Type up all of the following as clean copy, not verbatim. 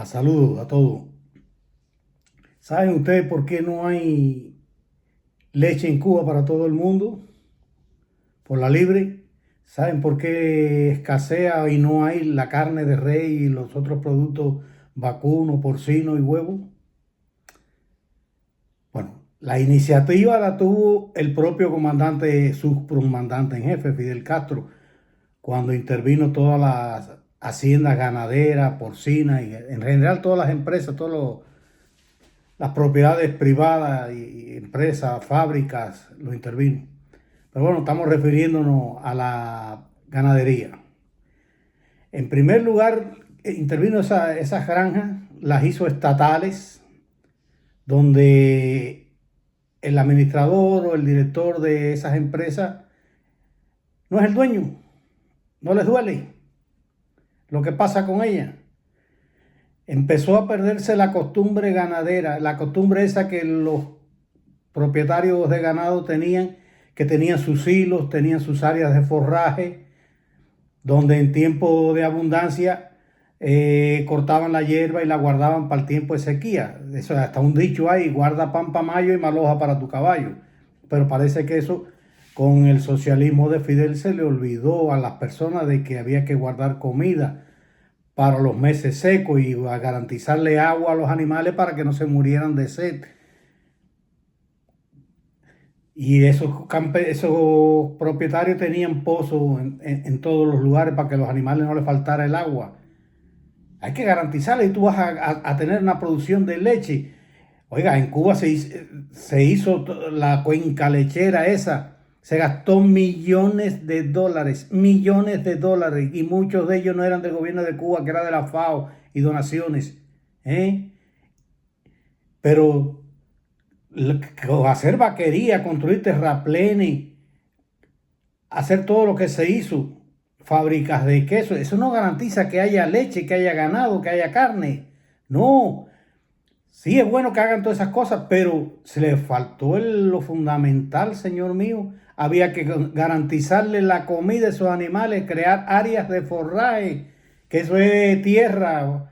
Saludos a todos. ¿Saben ustedes por qué no hay leche en Cuba para todo el mundo? Por la libre. ¿Saben por qué escasea y no hay la carne de rey y los otros productos vacuno, porcino y huevo? Bueno, la iniciativa la tuvo el propio comandante, subcomandante en jefe, Fidel Castro, cuando intervino todas las haciendas ganaderas, porcinas y en general todas las empresas, las propiedades privadas y empresas, fábricas, lo intervino. Pero bueno, estamos refiriéndonos a la ganadería. En primer lugar, intervino esas granjas, las hizo estatales, donde el administrador o el director de esas empresas no es el dueño, no les duele lo que pasa con ella. Empezó a perderse la costumbre ganadera, la costumbre esa que los propietarios de ganado tenían, que tenían sus hilos, tenían sus áreas de forraje, donde en tiempo de abundancia cortaban la hierba y la guardaban para el tiempo de sequía. Eso hasta un dicho hay: guarda pan para mayo y maloja para tu caballo. Pero parece que eso con el socialismo de Fidel se le olvidó a las personas de que había que guardar comida para los meses secos y a garantizarle agua a los animales para que no se murieran de sed. Y esos propietarios tenían pozos en todos los lugares para que a los animales no les faltara el agua. Hay que garantizarle y tú vas a tener una producción de leche. Oiga, en Cuba se hizo la cuenca lechera esa. Se gastó millones de dólares, y muchos de ellos no eran del gobierno de Cuba, que era de la FAO y donaciones. ¿eh? Pero hacer vaquería, construir terraplenes, hacer todo lo que se hizo, fábricas de queso, eso no garantiza que haya leche, que haya ganado, que haya carne. No, sí es bueno que hagan todas esas cosas, pero se les faltó lo fundamental, señor mío. Había que garantizarle la comida a esos animales, crear áreas de forraje, que eso es tierra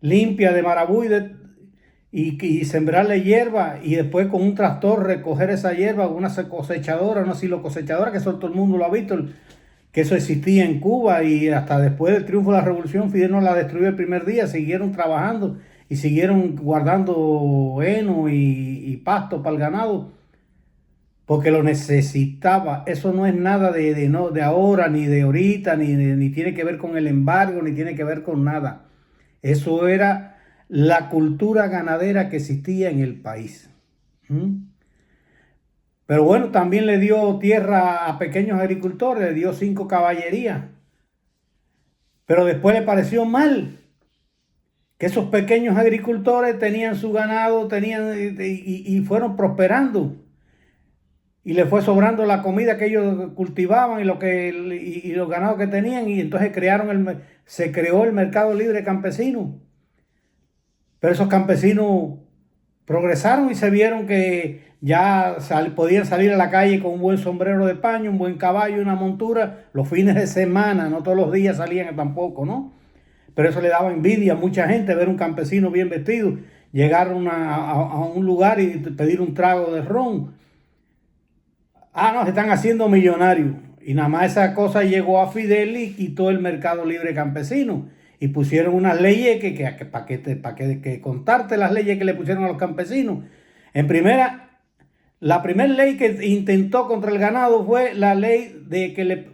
limpia de marabú y sembrarle hierba, y después con un tractor recoger esa hierba, una cosechadora, una silo cosechadora, que eso todo el mundo lo ha visto, que eso existía en Cuba, y hasta después del triunfo de la revolución Fidel no la destruyó el primer día, siguieron trabajando y siguieron guardando heno y pasto para el ganado, porque lo necesitaba. Eso no es nada no, de ahora, ni de ahorita, ni tiene que ver con el embargo, ni tiene que ver con nada. Eso era la cultura ganadera que existía en el país. ¿Mm? Pero bueno, también le dio tierra a pequeños agricultores, le dio 5 caballerías. Pero después le pareció mal que esos pequeños agricultores tenían su ganado, y fueron prosperando. Y le fue sobrando la comida que ellos cultivaban y los ganados que tenían. Y entonces se creó el mercado libre campesino. Pero esos campesinos progresaron y se vieron que ya podían salir a la calle con un buen sombrero de paño, un buen caballo, una montura, los fines de semana, no todos los días salían tampoco, ¿no? Pero eso le daba envidia a mucha gente, ver un campesino bien vestido, llegar a un lugar y pedir un trago de ron. No, se están haciendo millonarios. Y nada más esa cosa llegó a Fidel y quitó el mercado libre campesino. Y pusieron unas leyes que contarte las leyes que le pusieron a los campesinos. La primera ley que intentó contra el ganado fue la ley de que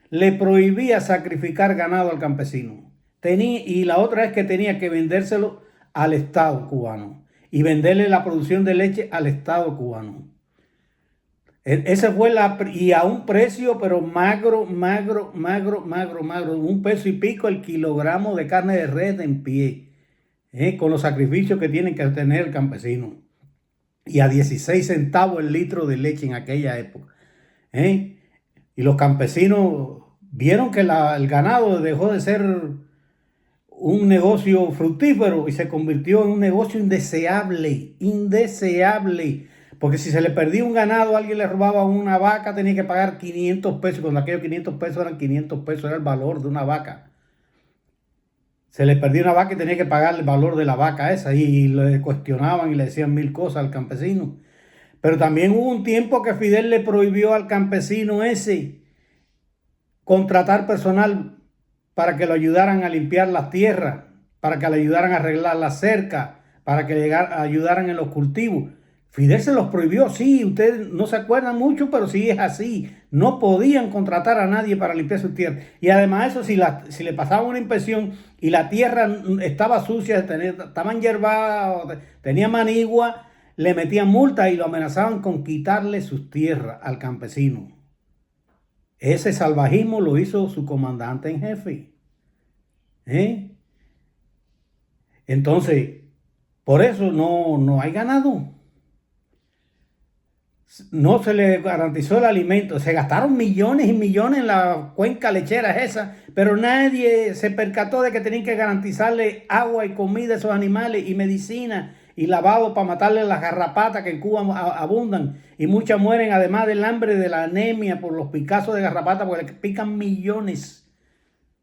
le prohibía sacrificar ganado al campesino. Y la otra es que tenía que vendérselo al Estado cubano y venderle la producción de leche al Estado cubano. Ese fue y a un precio, pero magro, $1.50 el kilogramo de carne de res en pie, con los sacrificios que tienen que tener el campesino. Y a 16 centavos el litro de leche en aquella época. Y los campesinos vieron que el ganado dejó de ser un negocio fructífero y se convirtió en un negocio indeseable. Porque si se le perdía un ganado, alguien le robaba una vaca, tenía que pagar 500 pesos. Cuando aquellos 500 pesos eran 500 pesos, era el valor de una vaca. Se le perdió una vaca y tenía que pagar el valor de la vaca esa y le cuestionaban y le decían mil cosas al campesino. Pero también hubo un tiempo que Fidel le prohibió al campesino ese contratar personal para que lo ayudaran a limpiar las tierras, para que le ayudaran a arreglar la cerca, para que le ayudaran en los cultivos. Fidel se los prohibió, sí, ustedes no se acuerdan mucho, pero sí es así. No podían contratar a nadie para limpiar su tierra. Y además eso, si le pasaba una inspección y la tierra estaba sucia, estaban hierbadas, tenía manigua, le metían multa y lo amenazaban con quitarle sus tierras al campesino. Ese salvajismo lo hizo su comandante en jefe. Entonces, por eso no hay ganado. No se le garantizó el alimento. Se gastaron millones y millones en la cuenca lechera esa, pero nadie se percató de que tenían que garantizarle agua y comida a esos animales y medicina y lavado para matarle las garrapatas que en Cuba abundan. Y muchas mueren además del hambre, de la anemia por los picazos de garrapata, porque le pican millones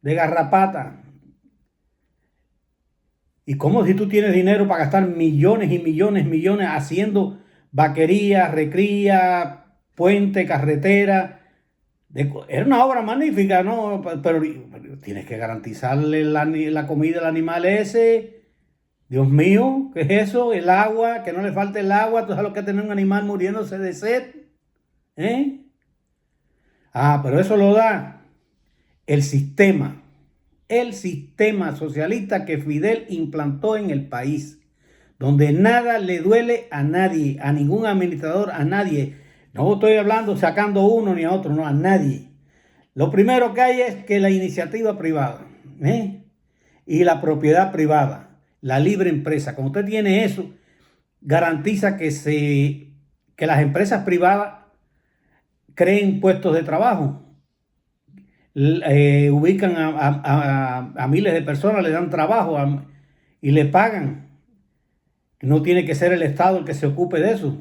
de garrapatas. ¿Y cómo si tú tienes dinero para gastar millones y millones, millones haciendo vaquería, recría, puente, carretera? Era una obra magnífica, ¿no? Pero tienes que garantizarle la comida al animal ese. Dios mío, ¿qué es eso? El agua, que no le falte el agua. Tú sabes lo que es tener un animal muriéndose de sed. Pero eso lo da el sistema socialista que Fidel implantó en el país, donde nada le duele a nadie, a ningún administrador, a nadie. No estoy hablando sacando uno ni a otro, no, a nadie. Lo primero que hay es que la iniciativa privada y la propiedad privada, la libre empresa, cuando usted tiene eso, garantiza que las empresas privadas creen puestos de trabajo. Ubican a miles de personas, le dan trabajo y le pagan. No tiene que ser el Estado el que se ocupe de eso.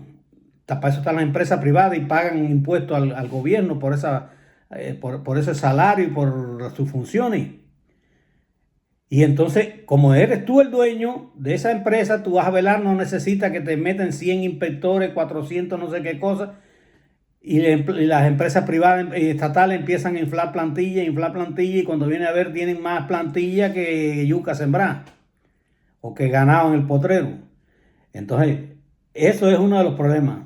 Para eso están las empresas privadas y pagan impuestos al gobierno por ese salario y por sus funciones. Y entonces, como eres tú el dueño de esa empresa, tú vas a velar, no necesitas que te metan 100 inspectores, 400 no sé qué cosas. Y las empresas privadas y estatales empiezan a inflar plantilla, y cuando viene a ver tienen más plantilla que yuca sembrar o que ganado en el potrero. Entonces, eso es uno de los problemas,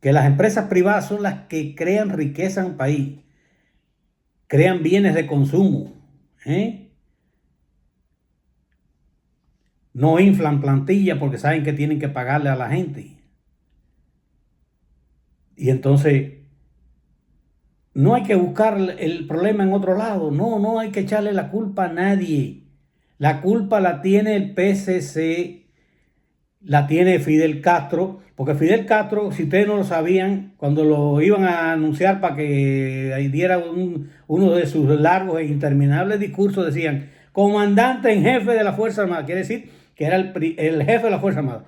que las empresas privadas son las que crean riqueza en un país, crean bienes de consumo, no inflan plantilla porque saben que tienen que pagarle a la gente. Y entonces no hay que buscar el problema en otro lado, no hay que echarle la culpa a nadie. La culpa la tiene el PSC, la tiene Fidel Castro, porque Fidel Castro, si ustedes no lo sabían, cuando lo iban a anunciar para que diera uno de sus largos e interminables discursos, decían, comandante en jefe de la Fuerza Armada, quiere decir que era el jefe de la Fuerza Armada.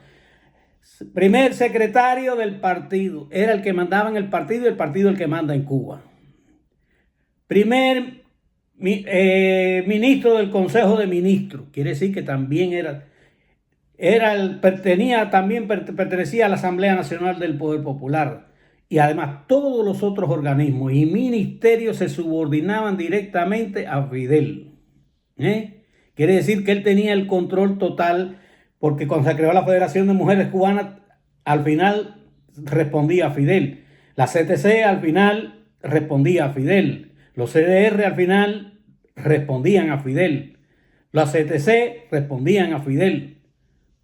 Primer secretario del partido, era el que mandaba en el partido y el partido el que manda en Cuba. Primer ministro del Consejo de Ministros, quiere decir que también pertenecía a la Asamblea Nacional del Poder Popular. Y además todos los otros organismos y ministerios se subordinaban directamente a Fidel. Quiere decir que él tenía el control total, porque cuando se creó la Federación de Mujeres Cubanas, al final respondía a Fidel. La CTC al final respondía a Fidel. Los CDR al final respondían a Fidel. Las CTC respondían a Fidel.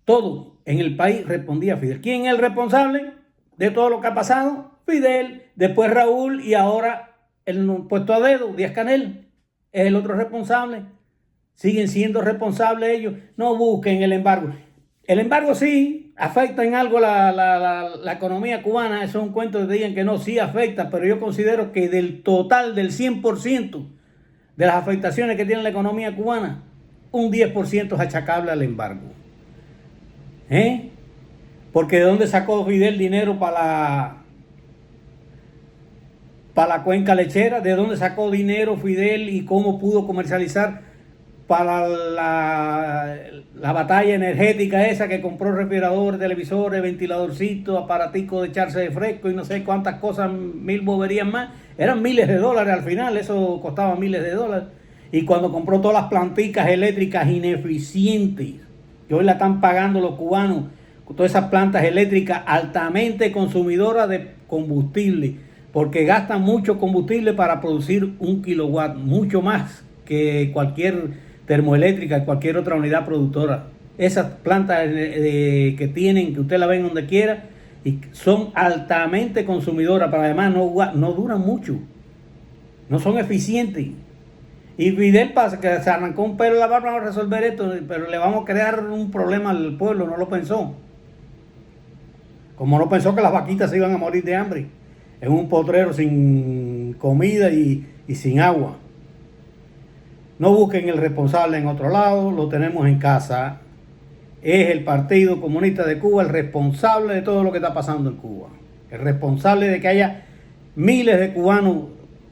Todo en el país respondía a Fidel. ¿Quién es el responsable de todo lo que ha pasado? Fidel, después Raúl y ahora el puesto a dedo, Díaz-Canel, es el otro responsable. Siguen siendo responsables ellos. No busquen el embargo. El embargo sí afecta en algo la economía cubana. Eso es un cuento que digan que no, sí afecta, pero yo considero que del total, del 100% de las afectaciones que tiene la economía cubana, un 10% es achacable al embargo. Porque ¿de dónde sacó Fidel dinero para la cuenca lechera? ¿De dónde sacó dinero Fidel y cómo pudo comercializar para la batalla energética esa que compró refrigeradores, televisores, ventiladorcitos, aparaticos de echarse de fresco y no sé cuántas cosas, mil boberías más. Eran miles de dólares al final, eso costaba miles de dólares. Y cuando compró todas las planticas eléctricas ineficientes, que hoy la están pagando los cubanos, todas esas plantas eléctricas altamente consumidoras de combustible, porque gastan mucho combustible para producir 1 kilowatt, mucho más que cualquier termoeléctrica, cualquier otra unidad productora. Esas plantas que tienen, que usted la ven donde quiera, y son altamente consumidoras, pero además no duran mucho, no son eficientes. Y Fidel, pasa que se arrancó un pelo de la barba, vamos a resolver esto, pero le vamos a crear un problema al pueblo, no lo pensó. Como no pensó que las vaquitas se iban a morir de hambre en un potrero sin comida y sin agua. No busquen el responsable en otro lado, lo tenemos en casa. Es el Partido Comunista de Cuba el responsable de todo lo que está pasando en Cuba. El responsable de que haya miles de cubanos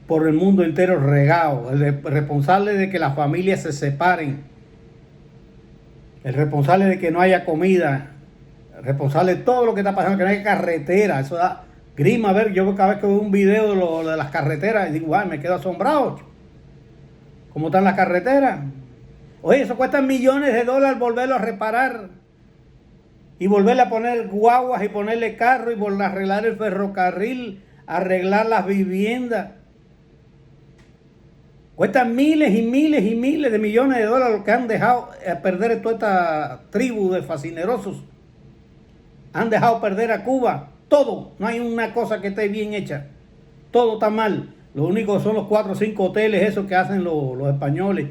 por el mundo entero regados. El responsable de que las familias se separen. El responsable de que no haya comida. El responsable de todo lo que está pasando, que no haya carretera. Eso da grima. A ver, yo cada vez que veo un video de las carreteras, digo, ay, me quedo asombrado. ¿Cómo están las carreteras? Oye, eso cuesta millones de dólares volverlo a reparar. Y volverle a poner guaguas y ponerle carro y volver a arreglar el ferrocarril, arreglar las viviendas. Cuesta miles y miles y miles de millones de dólares lo que han dejado perder toda esta tribu de fascinerosos. Han dejado perder a Cuba. Todo. No hay una cosa que esté bien hecha. Todo está mal. Lo único son los 4 o 5 hoteles esos que hacen los españoles.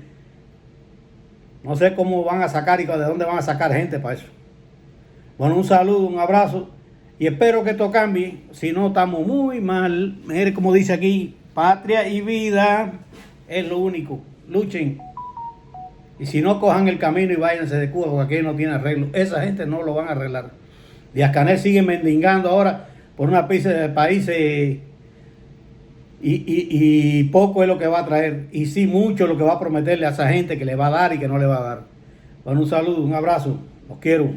No sé cómo van a sacar y de dónde van a sacar gente para eso. Bueno, un saludo, un abrazo y espero que esto cambie. Si no, estamos muy mal. Mire como dice aquí, patria y vida es lo único. Luchen. Y si no, cojan el camino y váyanse de Cuba porque aquí no tiene arreglo. Esa gente no lo van a arreglar. Díaz-Canel sigue mendigando ahora por una pieza de países y poco es lo que va a traer. Y sí mucho lo que va a prometerle a esa gente que le va a dar y que no le va a dar. Bueno, un saludo, un abrazo. Los quiero.